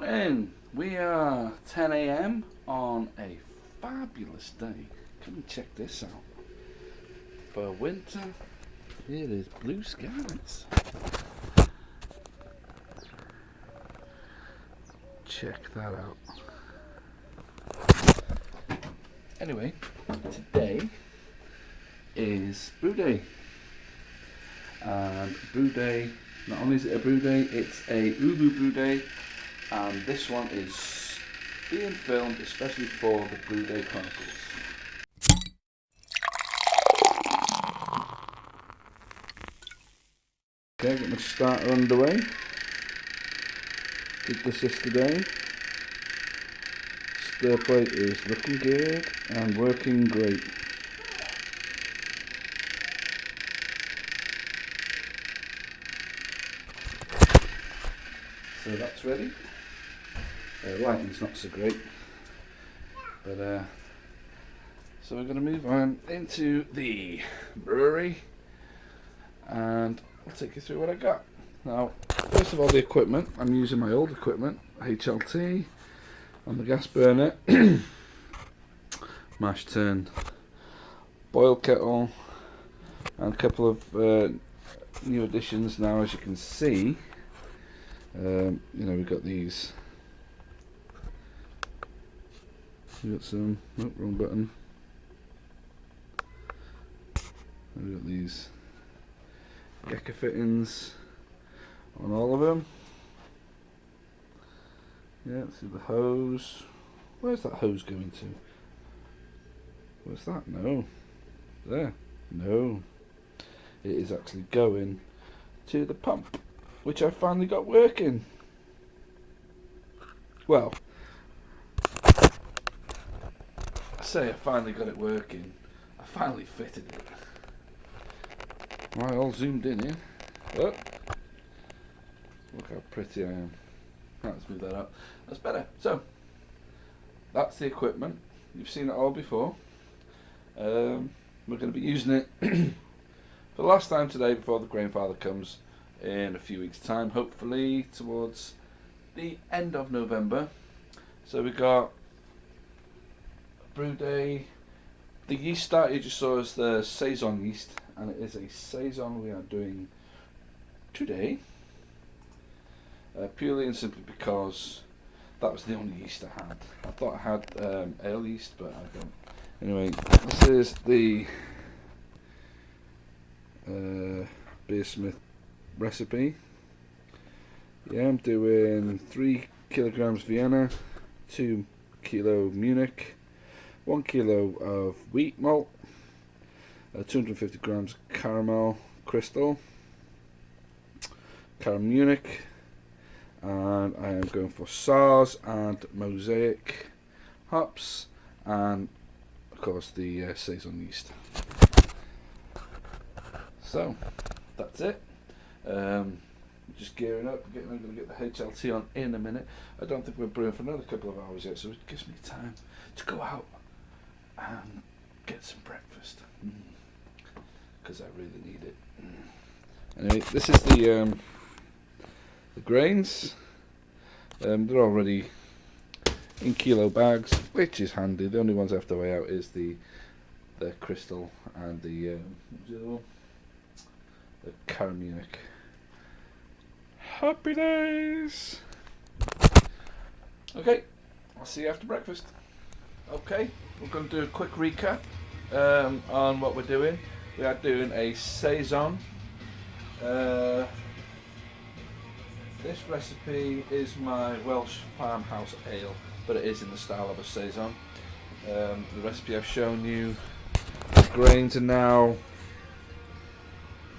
morning. We are 10 a.m. on a fabulous day. Come and check this out. For winter, it is blue skies. Check that out. Anyway, today is brew day. And brew day, not only is it a brew day, it's a oovoo brew day. And this one is being filmed especially for the BrewDay Chronicles. Okay, got my starter underway. Did this yesterday. Stir plate is looking good and working great. So that's ready. Lighting's not so great, but so we're going to move on into the brewery and I'll take you through what I got. Now, first of all, the equipment. I'm using my old equipment, HLT on the gas burner, mash tun, boil kettle, and a couple of new additions. Now, as you can see, we've got these. We've got some, nope, wrong button. We've got these Gecko fittings on all of them. Yeah, see the hose. Where's that hose going to? Where's that? No. There. No. It is actually going to the pump, which I finally got working. Well, I say I finally got it working. I finally fitted it. Right, all zoomed in here. Oh, look how pretty I am. Let's move that up. That's better. So, that's the equipment. You've seen it all before. We're going to be using it for the last time today before the Grainfather comes in a few weeks' time, hopefully towards the end of November. So we got brew day. The yeast start you just saw is the Saison yeast, and it is a Saison we are doing today. Purely and simply because that was the only yeast I had. I thought I had ale yeast, but I don't. Anyway, this is the Beersmith recipe. Yeah, I'm doing 3 kilograms Vienna, 2 kilo Munich, 1 kilo of wheat malt, 250 grams caramel crystal, caramel Munich, and I am going for Saison and Mosaic hops, and of course the Saison yeast. So that's it. Just gearing up. I'm going to get the HLT on in a minute. I don't think we're brewing for another couple of hours yet, so it gives me time to go out and get some breakfast, because I really need it. Anyway, this is the grains. They're already in kilo bags, which is handy. The only ones I have to weigh out is the crystal and the caramel Munich. Happy days! Okay, I'll see you after breakfast. Okay, we're going to do a quick recap on what we're doing. We are doing a Saison. This recipe is my Welsh farmhouse ale, but it is in the style of a Saison. The recipe I've shown you, the grains are now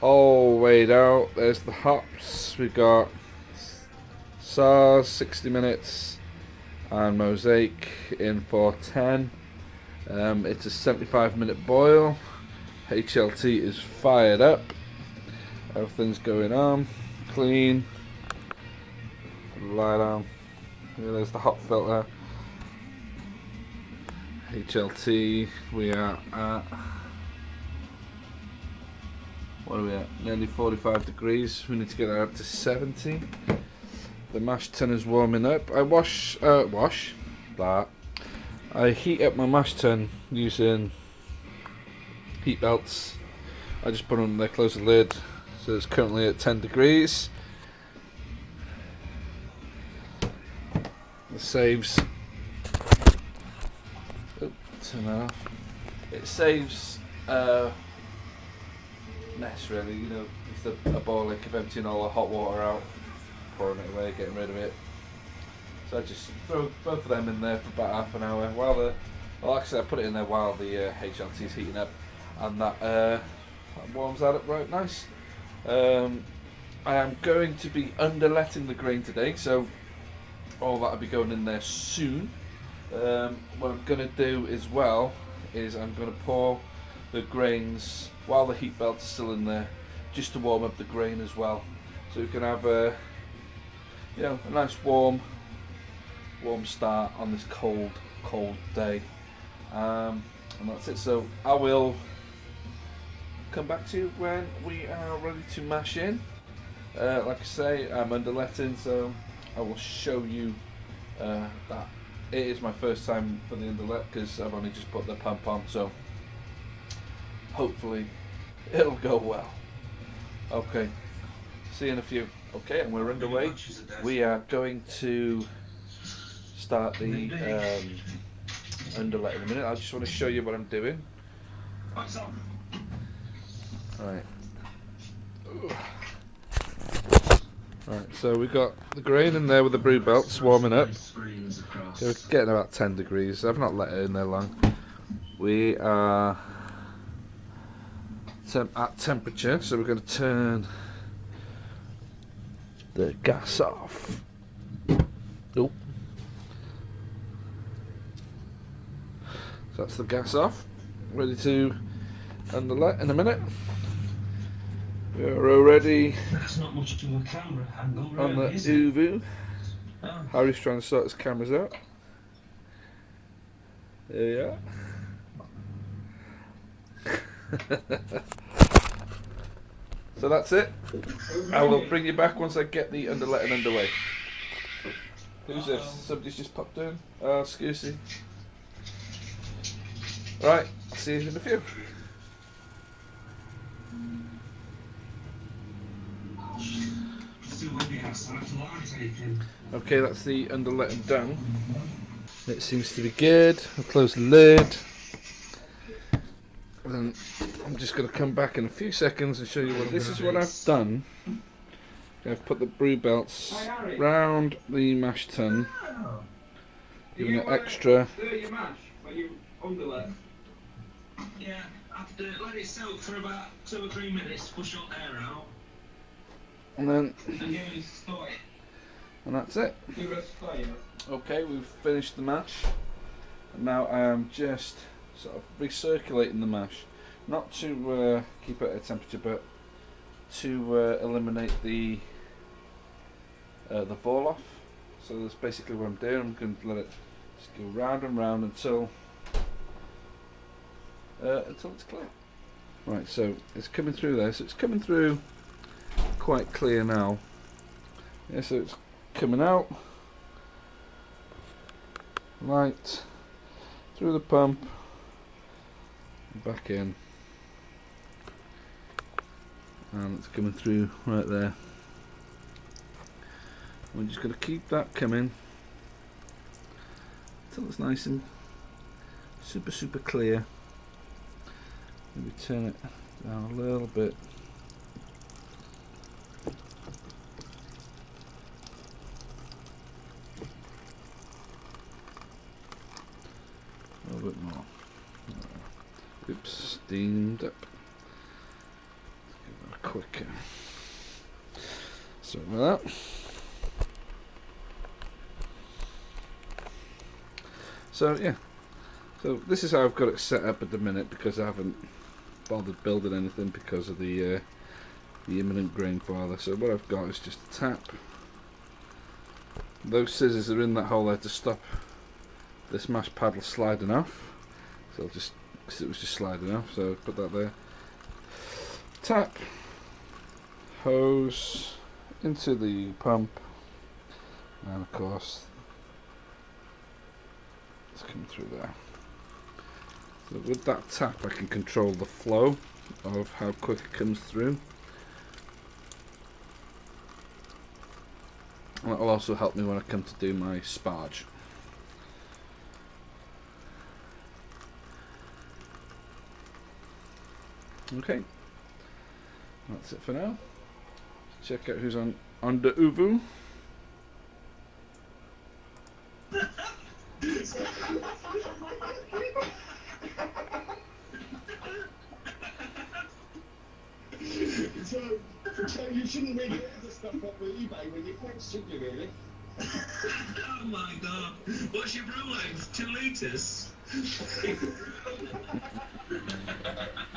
all weighed out. There's the hops. We've got Saison 60 minutes and Mosaic in for 10. It's a 75-minute boil. HLT is fired up. Everything's going on. Clean. Light on. There's the hop filter. HLT. We are at, what are we at? Nearly 45 degrees. We need to get that up to 70. The mash tun is warming up. I I heat up my mash tun using heat belts. I just put them there, close the lid, so it's currently at 10 degrees. It saves. Oh, turn that off. It saves mess, really. You know, it's a boiler of emptying all the hot water out, pouring it away, getting rid of it. So I just throw both of them in there for about half an hour while like I said, I put it in there while the HLT is heating up, and that warms that up right nice. I am going to be underletting the grain today, so all that will be going in there soon. What I'm going to do as well is I'm going to pour the grains while the heat belt's still in there, just to warm up the grain as well, so you can have a nice warm start on this cold day. And that's it. So I will come back to you when we are ready to mash in. Like I say, I'm underletting, so I will show you that it is my first time for the underlet because I've only just put the pump on, so hopefully it'll go well. Okay, see you in a few. Okay, and we're underway. We are going to start the underlet in a minute. I just want to show you what I'm doing. Right. Right, so we've got the grain in there with the brew belts warming up. We're getting about 10 degrees. I've not let it in there long. We are at temperature, so we're going to turn the gas off. Nope. So that's the gas off. Ready to underlet in a minute. We're already That's not much of a camera angle, really, on the oovoo. Oh. Harry's trying to sort his cameras out. There we are. So that's it. I will bring you back once I get the underletting underway. Who's this? Somebody's just popped in. Oh, excuse me. Right, I'll see you in a few. Okay, that's the underletting done. It seems to be good. I'll close the lid. And then I'm just going to come back in a few seconds and show you what this is. What I've done. I've put the brew belts round the mash tun, giving it extra. Yeah, after let it soak for about 2 or 3 minutes, push all air out. And then, and that's it. Okay, we've finished the mash, and now I am just sort of recirculating the mash, not to keep it at temperature, but to eliminate the fall off. So that's basically what I'm doing. I'm going to let it just go round and round until it's clear. Right, so it's coming through there. So it's coming through quite clear now. Yeah, so it's coming out right through the pump, back in, and it's coming through right there. We're just going to keep that coming until it's nice and super clear. Maybe turn it down a little bit. A little bit more. Oops, steamed up. Let's give that a quick. Sorry about that. So yeah, so this is how I've got it set up at the minute, because I haven't bothered building anything because of the imminent grain father. So what I've got is just a tap. Those scissors are in that hole there to stop this mash paddle sliding off. So I'll just, because it was just sliding off, so put that there. Tap, hose into the pump, And of course, it's coming through there. So with that tap, I can control the flow of how quick it comes through. And that will also help me when I come to do my sparge. Okay, that's it for now. Check out who's on the oovoo. So you shouldn't really order stuff off of eBay when you're French, should you really? Oh my god. What's your brew length? 2 litres?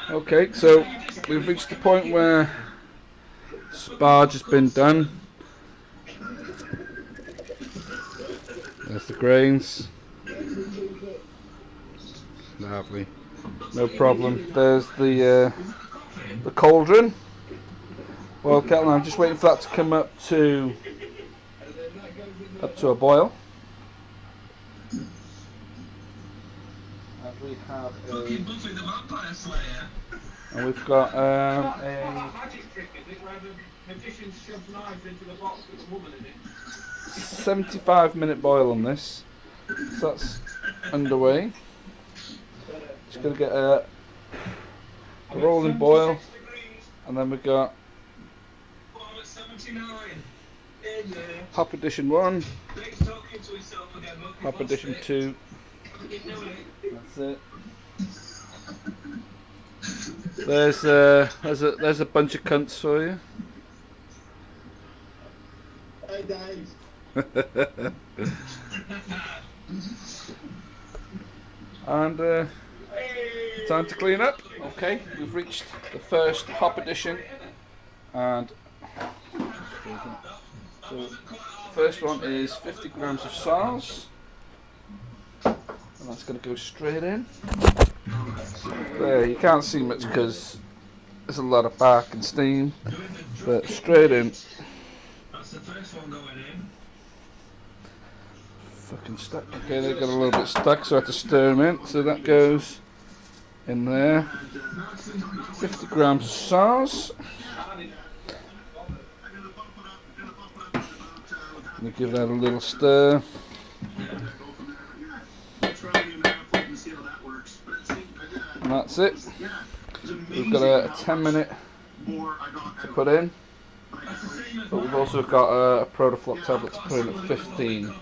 Okay, so we've reached the point where sparge has been done. There's the grains. Lovely. No problem. There's the cauldron. Well, kettle, I'm just waiting for that to come up to a boil. And we have and we've got a 75-minute boil on this. So that's underway. Just gonna get a rolling boil, and then we've got Hop Edition 1, Hop Edition 2. That's it. There's a bunch of cunts for you. Hey, Dave. And time to clean up. Okay, we've reached the first Hop Edition, and so the first one is 50 grams of sauce, and that's going to go straight in. There, you can't see much because there's a lot of bark and steam, but straight in. That's the first one going in. Fucking stuck. Okay, they got a little bit stuck, so I have to stir them in. So that goes in there. 50 grams of sauce. We give that a little stir. And that's it. We've got a 10-minute to put in, but we've also got a Protafloc tablet to put in at 15.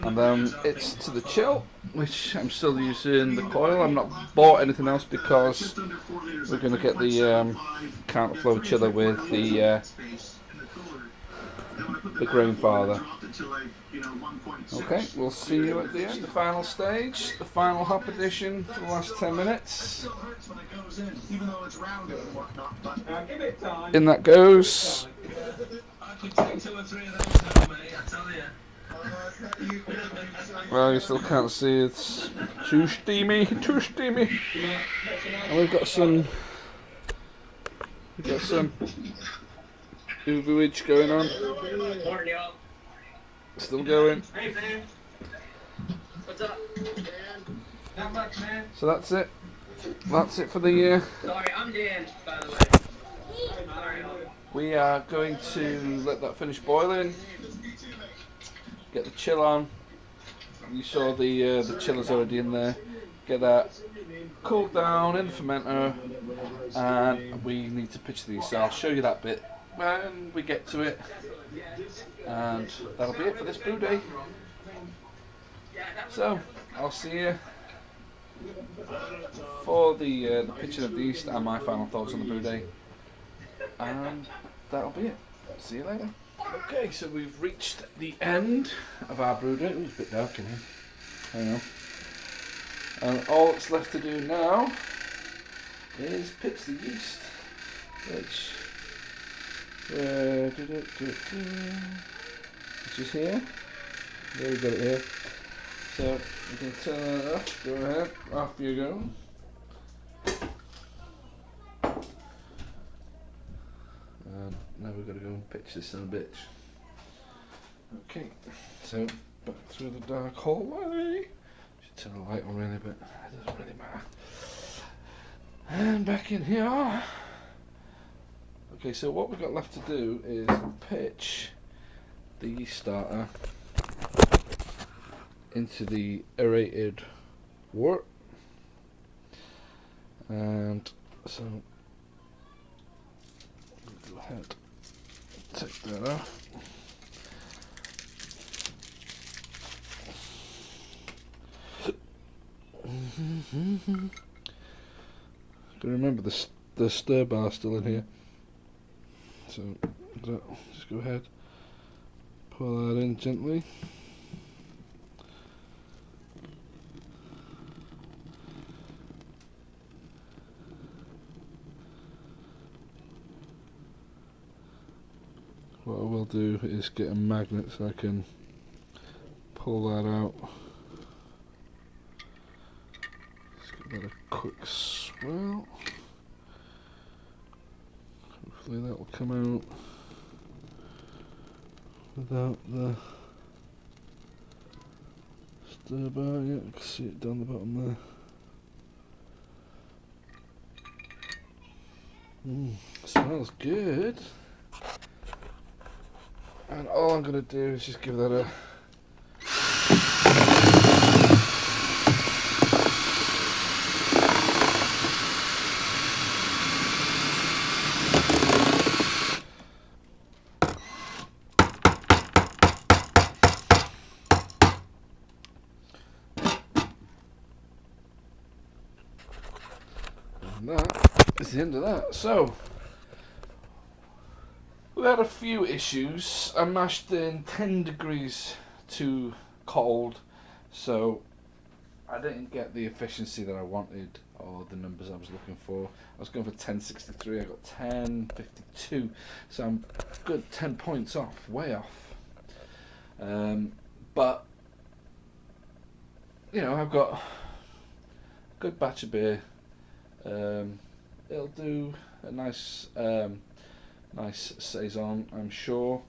And then it's to the chill, which I'm still using the coil. I'm not bought anything else because we're going to get the counterflow chiller with the grain father. Okay, we'll see you at the end. The final stage, the final Hop Edition for the last 10 minutes. In that goes. Well, you still can't see, it's too steamy, too steamy. And we've got some oovooage going on. Still going. Hey man. What's up? Not much, man. So that's it. That's it for the year. Sorry, I'm Dan, by the way. Sorry. We are going to let that finish boiling. Get the chill on. You saw the chiller's already in there. Get that cooled down in the fermenter, and we need to pitch these. So I'll show you that bit when we get to it, and that'll be it for this brew day. So I'll see you for the pitching of the yeast and my final thoughts on the brew day, and that'll be it. See you later. Okay, so we've reached the end of our brew day. Ooh, it's a bit dark in here. I know. And all that's left to do now is pitch the yeast, which is here. There, we've got it here. So you can turn that off. Go ahead. Off you go. And now we've got to go and pitch this in a bitch. Okay, so back through the dark hallway. Should turn the light on really, but it doesn't really matter. And back in here. Okay, so what we've got left to do is pitch the yeast starter into the aerated wort, and so we'll go ahead and take that off. Gotta remember the stir bar still in here, so just go ahead, pull that in gently. What I will do is get a magnet so I can pull that out. Just give that a quick swirl. Hopefully that will come out without the stir bar. Yeah, you can see it down the bottom there. Smells good. And all I'm going to do is just give that a and that is the end of that. So we had a few issues. I mashed in 10 degrees too cold, so I didn't get the efficiency that I wanted or the numbers I was looking for. I was going for 1063, I got 1052, so I'm good 10 points off, way off. But you know, I've got a good batch of beer. It'll do a nice nice Saison, I'm sure.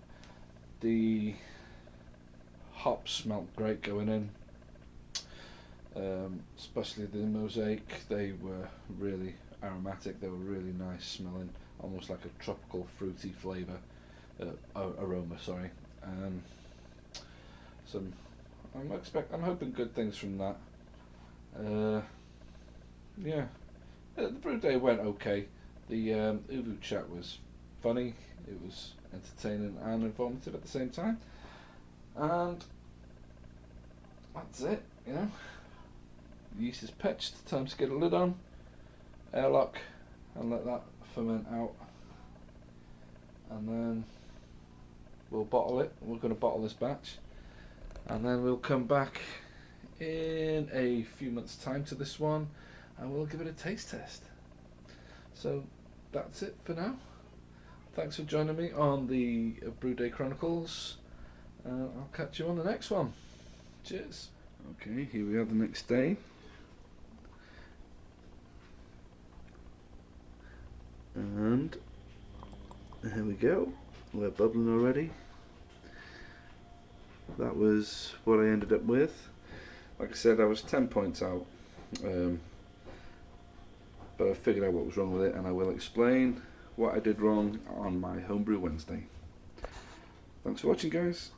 The hops smelled great going in, especially the mosaic. They were really aromatic, they were really nice smelling, almost like a tropical fruity flavour, aroma, sorry. So I'm hoping good things from that. Yeah, the brew day went okay. The oovoo chat was funny, it was entertaining and informative at the same time, and that's it, you know. The yeast is pitched, time to get a lid on, airlock, and let that ferment out, and then we'll bottle it. We're going to bottle this batch, and then we'll come back in a few months' time to this one, and we'll give it a taste test. So that's it for now. Thanks for joining me on the BrewDay Chronicles. I'll catch you on the next one. Cheers. Okay, here we are the next day. And here we go. We're bubbling already. That was what I ended up with. Like I said, I was 10 points out. But I figured out what was wrong with it, and I will explain what I did wrong on my Homebrew Wednesday. Thanks for watching, guys.